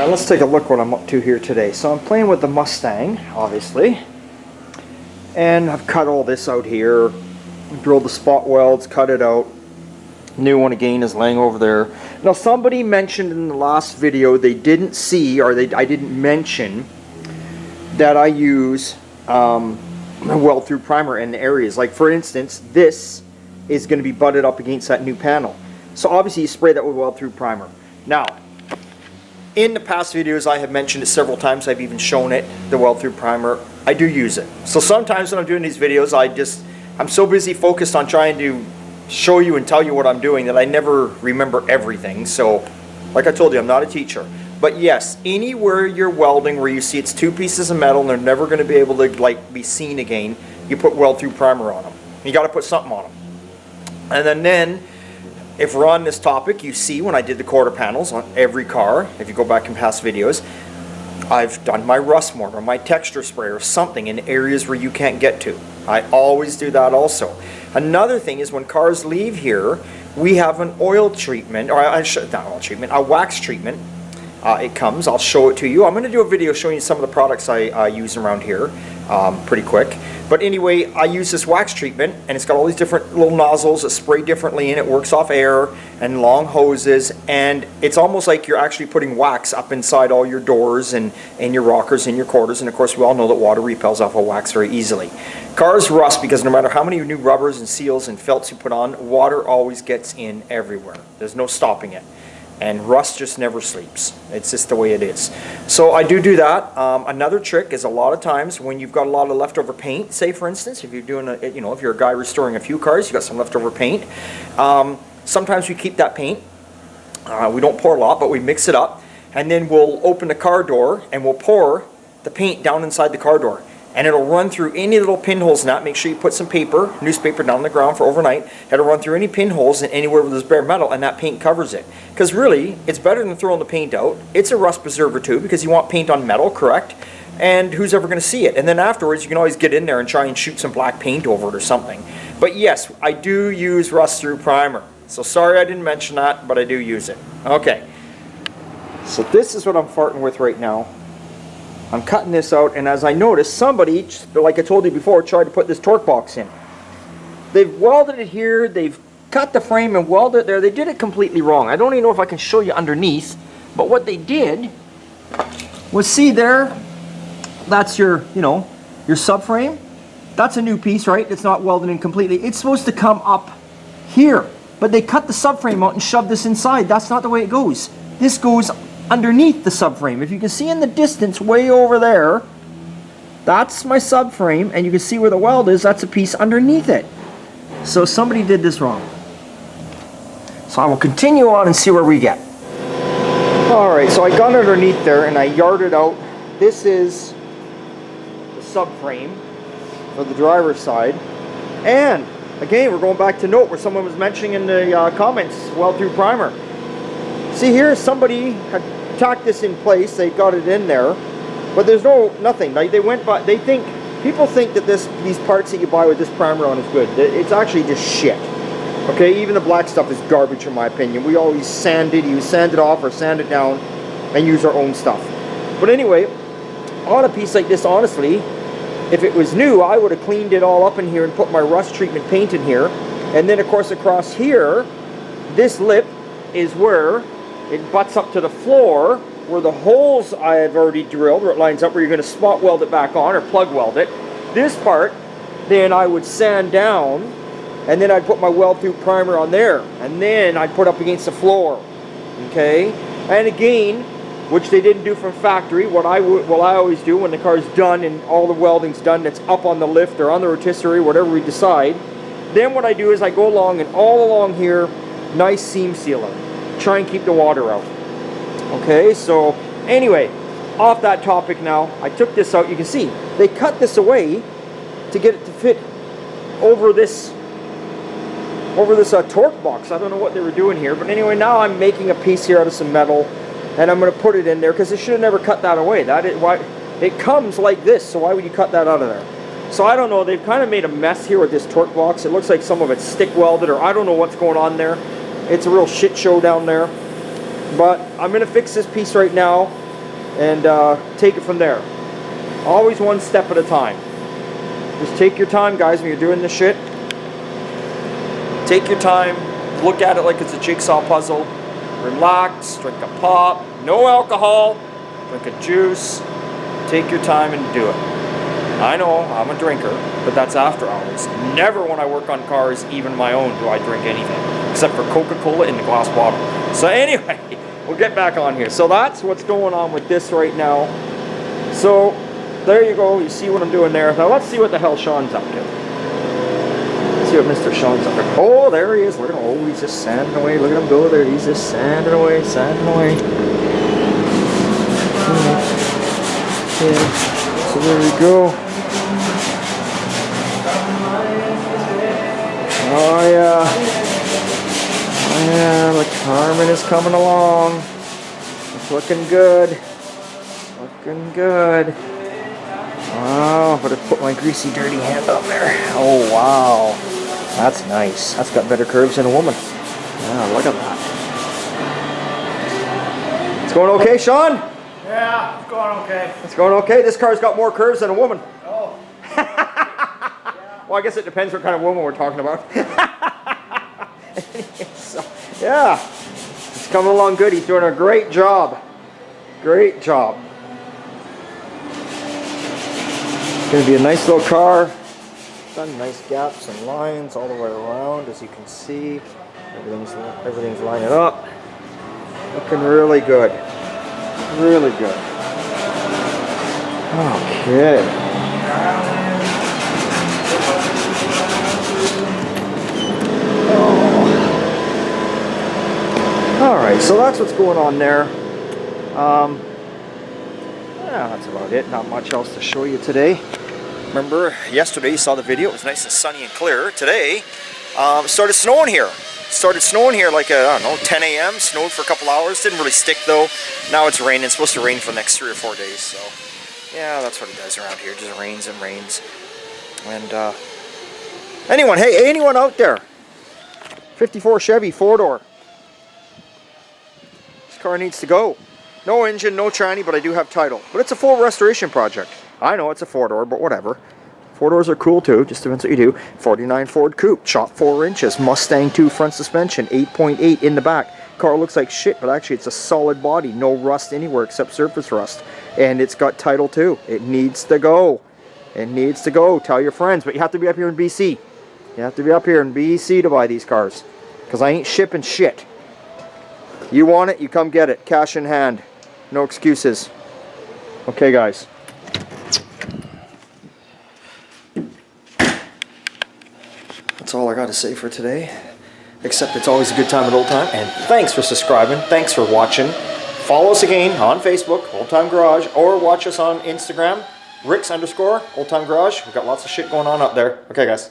Alright, let's take a look what I'm up to here today. So I'm playing with the Mustang, obviously. And I've cut all this out here. Drilled the spot welds, cut it out. New one again is laying over there. Now somebody mentioned in the last video they didn't see, or I didn't mention, that I use a weld-through primer in the areas. Like for instance, this is going to be butted up against that new panel. So obviously you spray that with weld-through primer. Now, in the past videos I have mentioned it several times, I've even shown it, the weld-through primer. I do use it. So sometimes when I'm doing these videos, I'm so busy focused on trying to show you and tell you what I'm doing that I never remember everything. So, like I told you, I'm not a teacher. But yes, anywhere you're welding where you see it's two pieces of metal and they're never going to be able to be seen again, you put weld-through primer on them. You got to put something on them. And then if we're on this topic, you see when I did the quarter panels on every car, if you go back in past videos, I've done my rust mortar, my texture spray or something in areas where you can't get to. I always do that also. Another thing is when cars leave here, we have an oil treatment, or not oil treatment, a wax treatment. It comes, I'll show it to you. I'm going to do a video showing you some of the products I use around here pretty quick. But anyway, I use this wax treatment and it's got all these different little nozzles that spray differently and it works off air and long hoses, and it's almost like you're actually putting wax up inside all your doors and your rockers and your quarters, and of course we all know that water repels off of wax very easily. Cars rust because no matter how many new rubbers and seals and felts you put on, water always gets in everywhere. There's no stopping it. And rust just never sleeps. It's just the way it is. So I do that. Another trick is a lot of times when you've got a lot of leftover paint, say for instance, if you're doing if you're a guy restoring a few cars, you got some leftover paint. Sometimes we keep that paint. We don't pour a lot, but we mix it up, and then we'll open the car door and we'll pour the paint down inside the car door. And it'll run through any little pinholes in that. Make sure you put some paper, newspaper down on the ground for overnight. It'll run through any pinholes and anywhere where there's bare metal, and that paint covers it. Because really, it's better than throwing the paint out. It's a rust preserver too, because you want paint on metal, correct? And who's ever going to see it? And then afterwards, you can always get in there and try and shoot some black paint over it or something. But yes, I do use rust-through primer. So sorry I didn't mention that, but I do use it. Okay. So this is what I'm farting with right now. I'm cutting this out, and as I noticed, somebody, like I told you before, tried to put this torque box in. They've welded it here, they've cut the frame and welded it there. They did it completely wrong. I don't even know if I can show you underneath, but what they did was, see there, that's your, your subframe. That's a new piece, right? It's not welded in completely. It's supposed to come up here, but they cut the subframe out and shoved this inside. That's not the way it goes. This goes underneath the subframe. If you can see in the distance way over there, that's my subframe, and you can see where the weld is. That's a piece underneath it. So somebody did this wrong. So I will continue on and see where we get. Alright, so I got underneath there and I yarded out. This is the subframe for the driver's side. And again, we're going back to note where someone was mentioning in the comments, weld-through primer. See here, somebody had tacked this in place, they got it in there, but there's nothing. Like people think that these parts that you buy with this primer on is good. It's actually just shit. Okay, even the black stuff is garbage in my opinion. We always sand it off or sand it down and use our own stuff. But anyway, on a piece like this, honestly, if it was new, I would have cleaned it all up in here and put my rust treatment paint in here. And then of course across here, this lip is where it butts up to the floor, where the holes I have already drilled, where it lines up where you're going to spot weld it back on or plug weld it. This part, then I would sand down, and then I'd put my weld-through primer on there, and then I'd put up against the floor. Okay? And again, which they didn't do from factory, what I always do when the car's done and all the welding's done, that's up on the lift or on the rotisserie, whatever we decide, then what I do is I go along and all along here, nice seam sealer. Try and keep the water out. Okay, so anyway, off that topic now, I took this out. You can see they cut this away to get it to fit over this torque box. I don't know what they were doing here, but anyway, now I'm making a piece here out of some metal, and I'm going to put it in there because they should have never cut that away. It comes like this, so why would you cut that out of there? So I don't know. They've kind of made a mess here with this torque box. It looks like some of it's stick welded, or I don't know what's going on there. It's a real shit show down there. But I'm going to fix this piece right now. and take it from there. Always one step at a time. Just take your time, guys, when you're doing this shit. Take your time, look at it like it's a jigsaw puzzle. Relax, drink a pop, no alcohol, drink a juice. Take your time and do it. I know, I'm a drinker, but that's after hours. Never when I work on cars, even my own, do I drink anything. Except for Coca-Cola in the glass bottle. So anyway, we'll get back on here. So that's what's going on with this right now. So, there you go. You see what I'm doing there. Now let's see what the hell Sean's up to. Let's see what Mr. Sean's up to. Oh, there he is. Look at him. Oh, he's just sanding away. Look at him go there. He's just sanding away, sanding away. Yeah. So there we go. Oh yeah. Oh yeah, the Karmann is coming along. It's looking good. Looking good. Wow, but I put my greasy, dirty hand on there. Oh wow. That's nice. That's got better curves than a woman. Yeah, look at that. It's going okay, Sean? Yeah, it's going okay. It's going okay? This car's got more curves than a woman. Oh. Well, I guess it depends what kind of woman we're talking about. So, yeah, it's coming along good. He's doing a great job. Great job. It's going to be a nice little car. Done nice gaps and lines all the way around, as you can see. Everything's lining up. Looking really good. Really good. Okay. Alright, so that's what's going on there. Yeah, that's about it. Not much else to show you today. Remember, yesterday you saw the video. It was nice and sunny and clear. Today, it started snowing here. Started snowing here like, I don't know, 10 a.m. Snowed for a couple hours. Didn't really stick though. Now it's raining. It's supposed to rain for the next 3 or 4 days. So, yeah, that's what it does around here. Just rains and rains. And, anyone out there? 54 Chevy, 4-door. This car needs to go. No engine, no tranny, but I do have title. But it's a full restoration project. I know it's a 4-door, but whatever. 4-doors are cool too, just depends what you do. 49 Ford Coupe, chopped 4 inches, Mustang 2 front suspension, 8.8 in the back. Car looks like shit, but actually it's a solid body, no rust anywhere except surface rust. And it's got title too. It needs to go. It needs to go. Tell your friends, but you have to be up here in BC. You have to be up here in BC to buy these cars. Because I ain't shipping shit. You want it, you come get it. Cash in hand. No excuses. Okay, guys. That's all I got to say for today. Except it's always a good time at Old Time. And thanks for subscribing. Thanks for watching. Follow us again on Facebook, Old Time Garage, or watch us on Instagram, Ricks_Old Time Garage. We've got lots of shit going on up there. Okay, guys.